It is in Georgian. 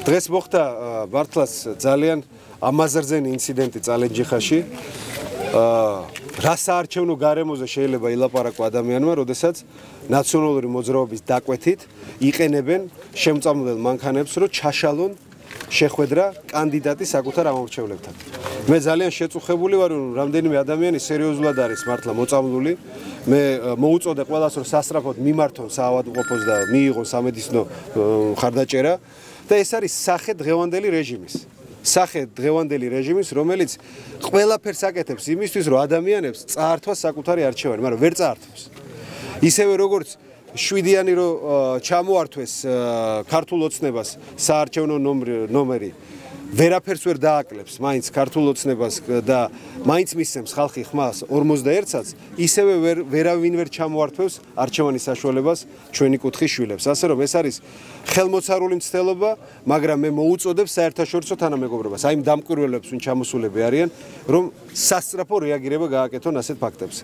დღეს მოხდა მართლაც ძალიან ამაზრზენი ინციდენტი წალენჯიხაში. რა საარჩევნო გარემოზე შეიძლება ილაპარაკო ადამიანმა, როდესაც ნაციონალური მოძრაობის დაკვეთით იყენებენ შემწამლელ მანქანებს, რომ ჩაშალონ შეხვედრა კანდიდატის საკუთარ ამომრჩევლებთან. მე ძალიან შეწუხებული ვარ, რომ რამდენიმე ადამიანი სერიოზულად არის მართლა მოწამლული. მე მოუწოდე ყველას, რომ სასწრაფოდ მიმართონ საავადმყოფოს და მიიღონ სამედიცინო ხარდაჭერა და ეს არის სახე დღევანდელი რეჟიმის, რომელიც ყველაფერს აკეთებს იმისთვის, რომ ადამიანებს წაართვას საკუთარი არჩევანი, მაგრამ ვერ წაართვებს. ისევე როგორც შვიდიანი რომ ჩამოართვეს ქართულ ოცნებას საარჩევნო ნომერი ვერაფერს ვერ დააკლებს მაინც ქართულ ოცნებას და მაინც მისცემს ხალხი ხმას 41-საც, ისევე ვერავინ ვერ ჩამოართვებს არჩევანის საშუალებას ჩვენი კუთხის შვილებს. ასე რომ ეს არის ხელმოცარული მცდელობა, მაგრამ მე მოუწოდებ საერთაშორისო თანამეგობრობას, აი იმ დამკვირვებლებს, ვინ ჩამოსულები არიან, რომ სასწრაფო რეაგირება გააკეთონ ასეთ ფაქტებზე.